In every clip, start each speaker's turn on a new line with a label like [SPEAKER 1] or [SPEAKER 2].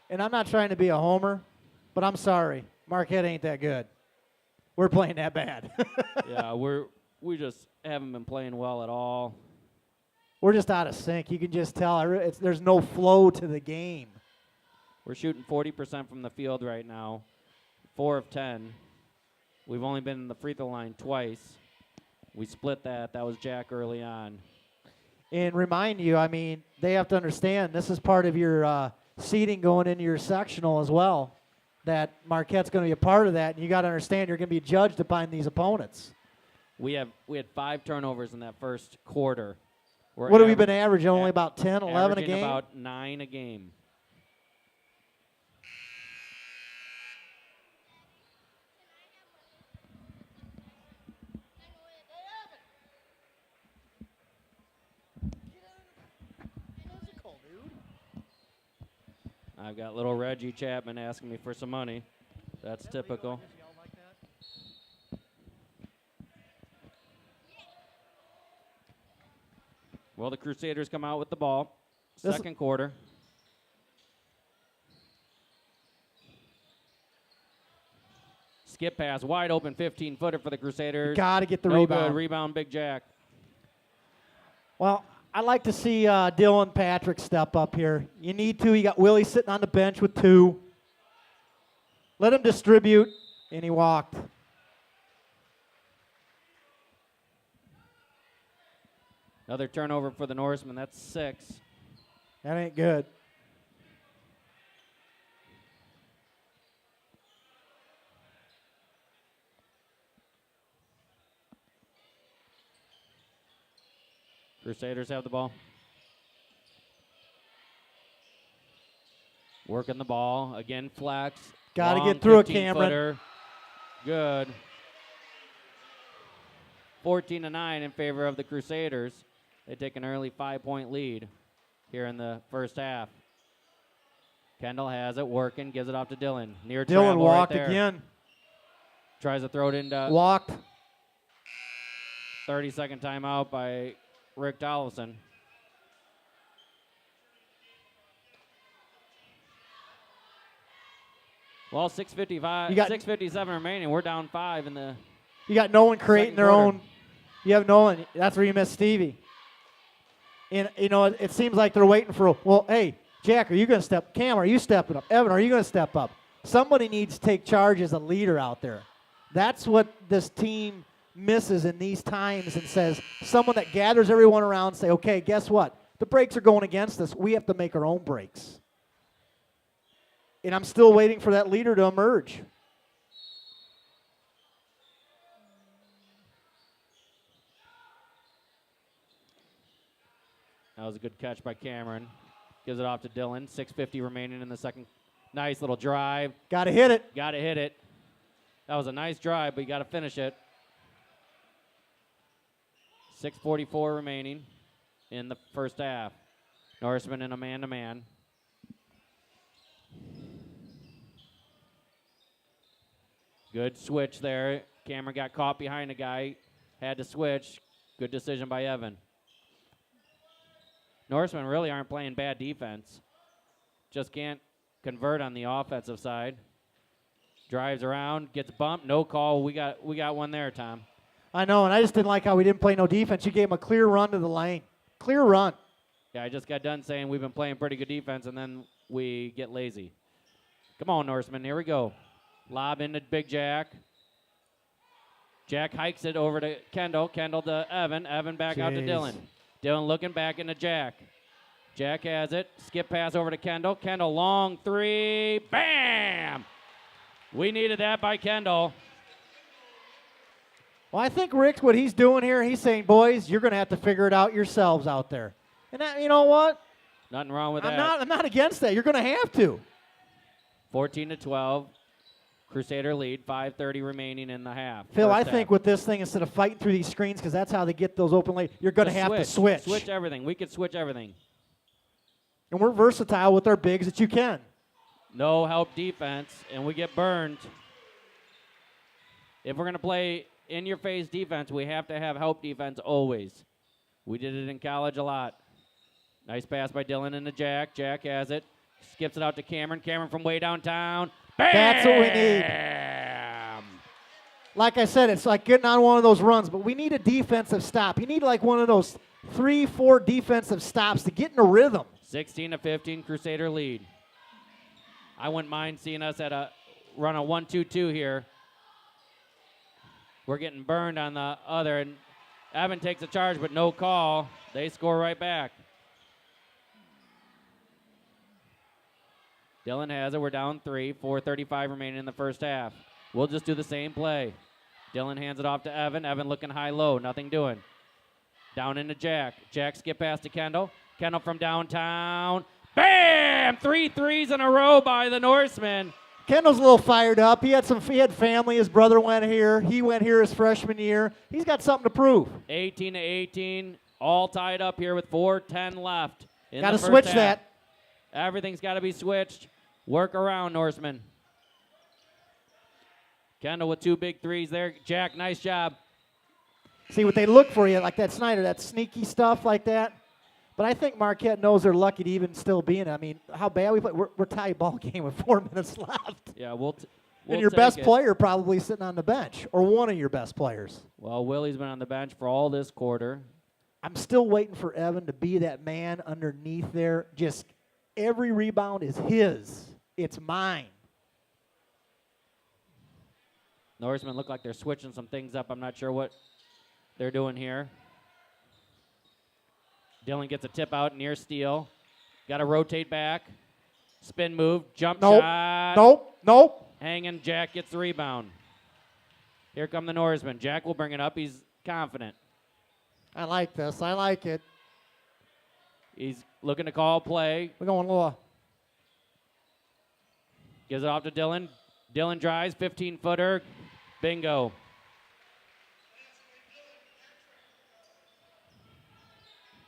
[SPEAKER 1] And I'm not trying to be a homer, but I'm sorry. Marquette ain't that good. We're playing that bad.
[SPEAKER 2] Yeah, we just haven't been playing well at all.
[SPEAKER 1] We're just out of sync. You can just tell. There's no flow to the game.
[SPEAKER 2] We're shooting 40% from the field right now, 4 of 10. We've only been in the free throw line twice. We split that. That was Jack early on.
[SPEAKER 1] And remind you, I mean, they have to understand this is part of your seeding going into your sectional as well, that Marquette's going to be a part of that, and you got to understand you're going to be judged upon these opponents.
[SPEAKER 2] We had 5 turnovers in that first quarter.
[SPEAKER 1] What have we been averaging? Only about 10, 11 a game?
[SPEAKER 2] About 9 a game. I've got little Reggie Chapman asking me for some money. That's typical. Well, the Crusaders come out with the ball. Second quarter. Skip pass, wide open 15-footer for the Crusaders.
[SPEAKER 1] Got to get the
[SPEAKER 2] no
[SPEAKER 1] rebound.
[SPEAKER 2] Good rebound, Big Jack.
[SPEAKER 1] Well, I'd like to see Dylan Patrick step up here. You need to. You got Willie sitting on the bench with 2. Let him distribute, and he walked.
[SPEAKER 2] Another turnover for the Norsemen. That's 6.
[SPEAKER 1] That ain't good.
[SPEAKER 2] Crusaders have the ball. Working the ball. Again, flex.
[SPEAKER 1] Got to get through it, Cameron.
[SPEAKER 2] Footer. Good. 14-9 in favor of the Crusaders. They take an early 5-point lead here in the first half. Kendall has it, working, gives it off to Dylan. Near
[SPEAKER 1] Dylan walked
[SPEAKER 2] right
[SPEAKER 1] again.
[SPEAKER 2] Tries to throw it into.
[SPEAKER 1] Walked.
[SPEAKER 2] 30-second timeout by Rick Tollefson. Well, 6:57 remaining. We're down 5 in the.
[SPEAKER 1] You got no one creating their own. You have no one. That's where you miss Stevie. And, you know, it seems like they're waiting for, well, hey, Jack, are you going to step? Cam, are you stepping up? Evan, are you going to step up? Somebody needs to take charge as a leader out there. That's what this team misses in these times, and says someone that gathers everyone around and say, okay, guess what? The breaks are going against us. We have to make our own breaks. And I'm still waiting for that leader to emerge.
[SPEAKER 2] That was a good catch by Cameron. Gives it off to Dylan. 6:50 remaining in the second. Nice little drive.
[SPEAKER 1] Got to hit it.
[SPEAKER 2] Got to hit it. That was a nice drive, but you got to finish it. 6:44 remaining in the first half. Norseman in a man-to-man. Good switch there. Cameron got caught behind a guy. Had to switch. Good decision by Evan. Norsemen really aren't playing bad defense. Just can't convert on the offensive side. Drives around, gets bumped, no call. We got one there, Tom.
[SPEAKER 1] I know, and I just didn't like how we didn't play no defense. You gave him a clear run to the lane. Clear run.
[SPEAKER 2] Yeah, I just got done saying we've been playing pretty good defense, and then we get lazy. Come on, Norseman, here we go. Lob into Big Jack. Jack hikes it over to Kendall. Kendall to Evan. Evan back out to Dylan. Dylan looking back into Jack. Jack has it. Skip pass over to Kendall. Kendall, long 3. Bam! We needed that by Kendall.
[SPEAKER 1] Well, I think Rick, what he's doing here, he's saying, boys, you're going to have to figure it out yourselves out there. And that, you know what?
[SPEAKER 2] Nothing wrong with that.
[SPEAKER 1] I'm not against that. You're going to have to.
[SPEAKER 2] 14-12. Crusader lead. 5:30 remaining in the half.
[SPEAKER 1] Phil, I think with this thing, instead of fighting through these screens, because that's how they get those open lanes, you're going to have to switch.
[SPEAKER 2] Switch everything. We could switch everything.
[SPEAKER 1] And we're versatile with our bigs that you can.
[SPEAKER 2] No help defense, and we get burned. If we're going to play in-your-face defense, we have to have help defense always. We did it in college a lot. Nice pass by Dylan into Jack. Jack has it. skips it out to Cameron. Cameron from way downtown. Bam!
[SPEAKER 1] That's what we need. Like I said, it's like getting on one of those runs, but we need a defensive stop. You need like one of those 3-4 defensive stops to get in a rhythm.
[SPEAKER 2] 16-15 Crusader lead. I wouldn't mind seeing us at a run a 1-2-2 here. We're getting burned on the other, and Evan takes a charge, but no call. They score right back. Dylan has it. We're down 3, 4:35 remaining in the first half. We'll just do the same play. Dylan hands it off to Evan. Evan looking high-low, nothing doing. Down into Jack. Jack skip pass to Kendall. Kendall from downtown. Bam! 3 threes in a row by the Norseman.
[SPEAKER 1] Kendall's a little fired up. He had family. His brother went here. He went here his freshman year. He's got something to prove.
[SPEAKER 2] 18-18, all tied up here with 4:10 left.
[SPEAKER 1] Got to switch that.
[SPEAKER 2] Everything's got to be switched. Work around, Norseman. Kendall with 2 big threes there. Jack, nice job.
[SPEAKER 1] See what they look for you, like that Snyder, that sneaky stuff like that. But I think Marquette knows they're lucky to even still be in it. I mean, how bad we play. We're tied ball game with 4 minutes left.
[SPEAKER 2] Yeah, we'll
[SPEAKER 1] and your best player probably sitting on the bench, or one of your best players.
[SPEAKER 2] Well, Willie's been on the bench for all this quarter.
[SPEAKER 1] I'm still waiting for Evan to be that man underneath there. Just every rebound is his. It's mine.
[SPEAKER 2] Norsemen look like they're switching some things up. I'm not sure what they're doing here. Dylan gets a tip out near steal. Got to rotate back. Spin move. Jump shot.
[SPEAKER 1] Nope.
[SPEAKER 2] Hanging. Jack gets the rebound. Here come the Norsemen. Jack will bring it up. He's confident.
[SPEAKER 1] I like this. I like it.
[SPEAKER 2] He's looking to call play.
[SPEAKER 1] We're going low.
[SPEAKER 2] Gives it off to Dylan. Dylan drives. 15-footer. Bingo.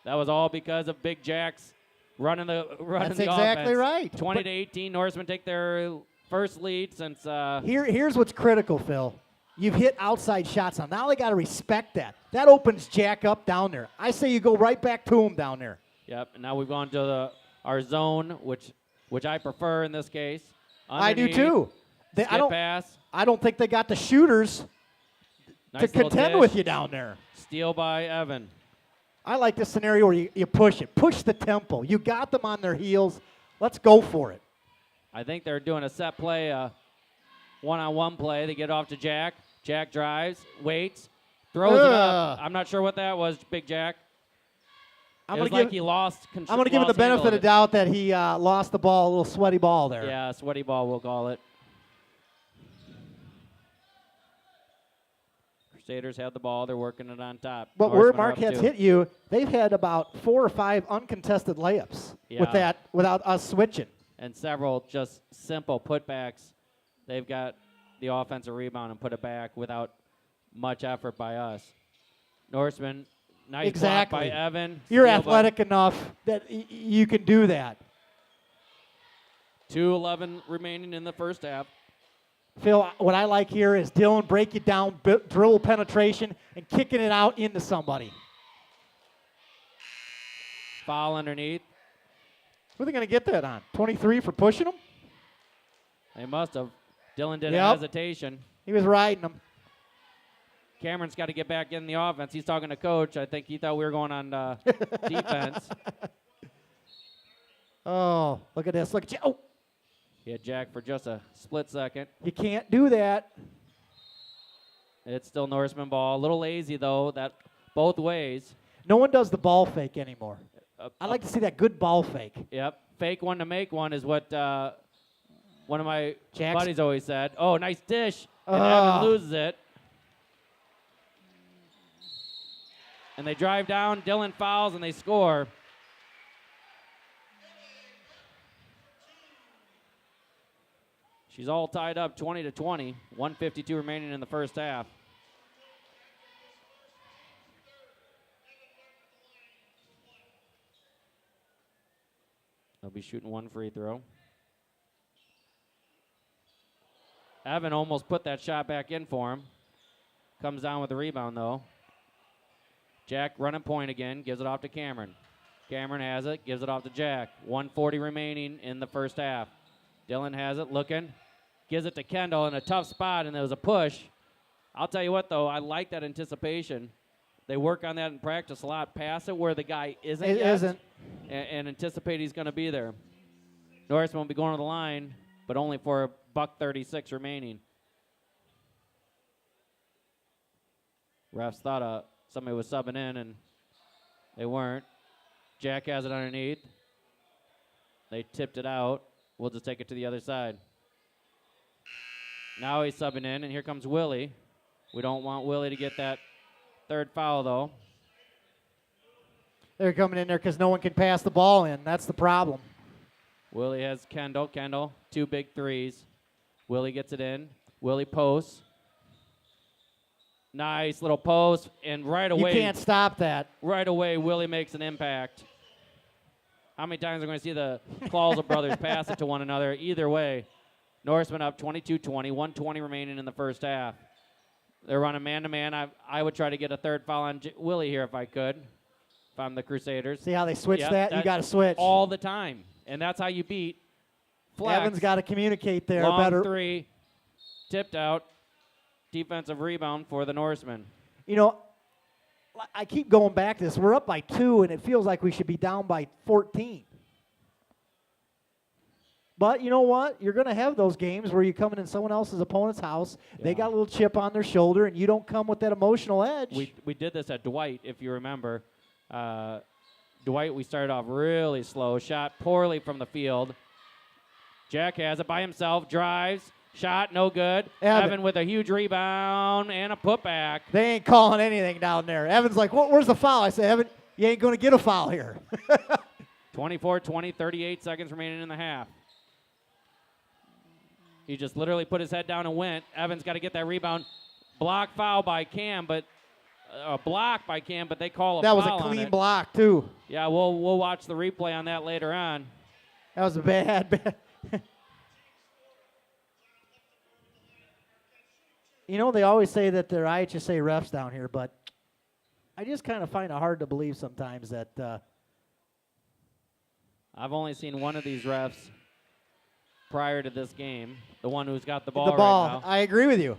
[SPEAKER 2] That was all because of Big Jack's running the offense.
[SPEAKER 1] That's exactly right.
[SPEAKER 2] 20-18, Norsemen take their first lead since.
[SPEAKER 1] Here's what's critical, Phil. You've hit outside shots now. They got to respect that. That opens Jack up down there. I say you go right back to him down there.
[SPEAKER 2] Yep. And now we've gone to our zone, which I prefer in this case.
[SPEAKER 1] Underneath, I do too.
[SPEAKER 2] Pass.
[SPEAKER 1] I don't think they got the shooters to contend with you down there.
[SPEAKER 2] Steal by Evan.
[SPEAKER 1] I like this scenario where you push it. Push the tempo. You got them on their heels. Let's go for it.
[SPEAKER 2] I think they're doing a set play, one-on-one play. They get off to Jack. Jack drives, waits, throws it up. I'm not sure what that was, Big Jack. He lost control.
[SPEAKER 1] I'm going to give him the benefit of doubt that he lost the ball, a little sweaty ball there.
[SPEAKER 2] Yeah, sweaty ball, we'll call it. Crusaders have the ball. They're working it on top.
[SPEAKER 1] But where Marquette's hit you, they've had about 4 or 5 uncontested layups without us switching.
[SPEAKER 2] And several just simple putbacks. They've got the offensive rebound and put it back without much effort by us. Norseman, nice block by Evan.
[SPEAKER 1] You're athletic enough that you can do that.
[SPEAKER 2] 2:11 remaining in the first half.
[SPEAKER 1] Phil, what I like here is Dylan break it down, dribble penetration, and kicking it out into somebody.
[SPEAKER 2] Foul underneath.
[SPEAKER 1] Who are they going to get that on? 23 for pushing them?
[SPEAKER 2] They must have. Dylan did a hesitation.
[SPEAKER 1] He was riding them.
[SPEAKER 2] Cameron's got to get back in the offense. He's talking to Coach. I think he thought we were going on defense.
[SPEAKER 1] Oh, look at this. Look at you. Oh.
[SPEAKER 2] He had Jack for just a split second.
[SPEAKER 1] You can't do that.
[SPEAKER 2] It's still Norseman ball. A little lazy, though, that both ways.
[SPEAKER 1] No one does the ball fake anymore. I like to see that good ball fake.
[SPEAKER 2] Yep. Fake one to make one is what one of my buddies always said. Oh, nice dish. And Evan loses it. And they drive down. Dylan fouls, and they score. She's all tied up 20-20. 1:52 remaining in the first half. They'll be shooting one free throw. Evan almost put that shot back in for him. Comes down with the rebound, though. Jack running point again. Gives it off to Cameron. Cameron has it, gives it off to Jack. 1:40 remaining in the first half. Dylan has it, looking, gives it to Kendall in a tough spot, and there was a push. I'll tell you what, though, I like that anticipation. They work on that in practice a lot. Pass it where the guy isn't and anticipate he's going to be there. Norrisman will be going to the line, but only for $1:36 remaining. Refs thought somebody was subbing in, and they weren't. Jack has it underneath. They tipped it out. We'll just take it to the other side. Now he's subbing in, and here comes Willie. We don't want Willie to get that third foul, though.
[SPEAKER 1] They're coming in there because no one can pass the ball in. That's the problem.
[SPEAKER 2] Willie has Kendall. Kendall, 2 big threes. Willie gets it in. Willie posts. Nice little post, and right away.
[SPEAKER 1] You can't stop that.
[SPEAKER 2] Right away, Willie makes an impact. How many times are we going to see the Clausel brothers pass it to one another? Either way, Norrisman up 22-20, 1:20 remaining in the first half. They're running man-to-man. I would try to get a third foul on Willie here if I could, if I'm the Crusaders.
[SPEAKER 1] See how they switch that? You got to switch.
[SPEAKER 2] All the time, and that's how you beat flex.
[SPEAKER 1] Evans got to communicate there
[SPEAKER 2] Long
[SPEAKER 1] better.
[SPEAKER 2] 3, tipped out, defensive rebound for the Norsemen.
[SPEAKER 1] You know, I keep going back to this. We're up by 2, and it feels like we should be down by 14. But you know what? You're going to have those games where you come in someone else's opponent's house. Yeah. They got a little chip on their shoulder, and you don't come with that emotional edge.
[SPEAKER 2] We did this at Dwight, if you remember. Dwight, we started off really slow, shot poorly from the field. Jack has it by himself, drives, shot, no good. Evan with a huge rebound and a putback.
[SPEAKER 1] They ain't calling anything down there. Evan's like, where's the foul? I said, Evan, you ain't going to get a foul here.
[SPEAKER 2] 24-20, 38 seconds remaining in the half. He just literally put his head down and went. Evans got to get that rebound. Block foul by Cam, but a block by Cam, but they call a foul on it.
[SPEAKER 1] That was a clean block, too.
[SPEAKER 2] Yeah, we'll watch the replay on that later on.
[SPEAKER 1] That was a bad. You know, they always say that they're IHSA refs down here, but I just kind of find it hard to believe sometimes that
[SPEAKER 2] I've only seen one of these refs prior to this game, the one who's got the ball right now.
[SPEAKER 1] I agree with you.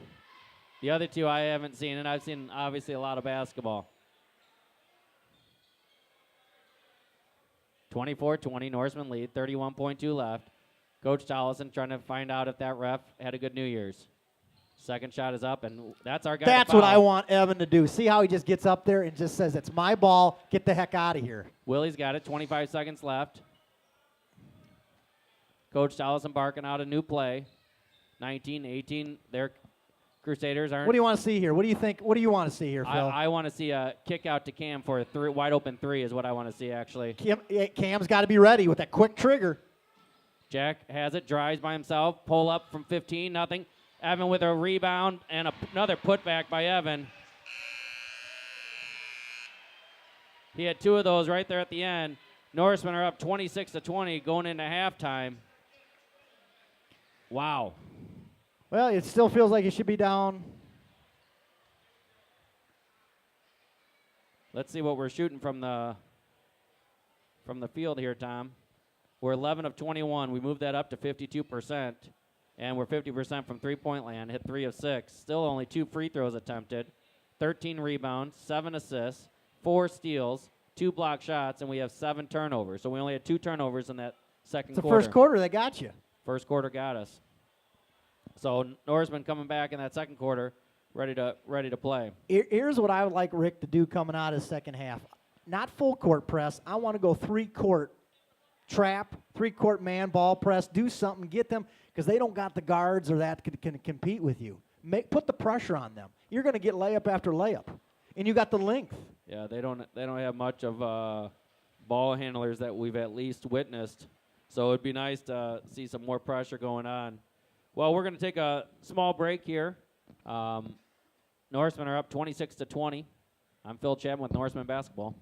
[SPEAKER 2] The other 2 I haven't seen, and I've seen obviously a lot of basketball. 24-20, Norseman lead, 31.2 left. Coach Tollison trying to find out if that ref had a good New Year's. Second shot is up, and that's our guy.
[SPEAKER 1] That's what I want Evan to do. See how he just gets up there and just says, it's my ball, get the heck out of here.
[SPEAKER 2] Willie's got it, 25 seconds left. Coach Tollison barking out a new play. 19-18, their Crusaders aren't.
[SPEAKER 1] What do you want to see here? What do you think? What do you want to see here, Phil?
[SPEAKER 2] I want to see a kick out to Cam for a wide open 3 is what I want to see, actually.
[SPEAKER 1] Cam's got to be ready with that quick trigger.
[SPEAKER 2] Jack has it, drives by himself, pull up from 15, nothing. Evan with a rebound and another putback by Evan. He had 2 of those right there at the end. Norsemen are up 26-20 going into halftime. Wow.
[SPEAKER 1] Well, it still feels like it should be down.
[SPEAKER 2] Let's see what we're shooting from the field here, Tom. We're 11 of 21. We moved that up to 52%. And we're 50% from three-point land, hit 3 of 6. Still only 2 free throws attempted, 13 rebounds, 7 assists, 4 steals, 2 block shots, and we have 7 turnovers. So we only had 2 turnovers in that second quarter.
[SPEAKER 1] It's the first quarter that got you.
[SPEAKER 2] First quarter got us. So Norseman coming back in that second quarter, ready to play.
[SPEAKER 1] Here's what I would like Rick to do coming out of the second half. Not full court press. I want to go 3-court trap, 3-court man ball press. Do something, get them. Because they don't got the guards or that can compete with you. Put the pressure on them. You're going to get layup after layup, and you got the length.
[SPEAKER 2] Yeah, they don't have much of ball handlers that we've at least witnessed. So it'd be nice to see some more pressure going on. Well, we're going to take a small break here. Norsemen are up 26-20. I'm Phil Chapman with Norseman Basketball.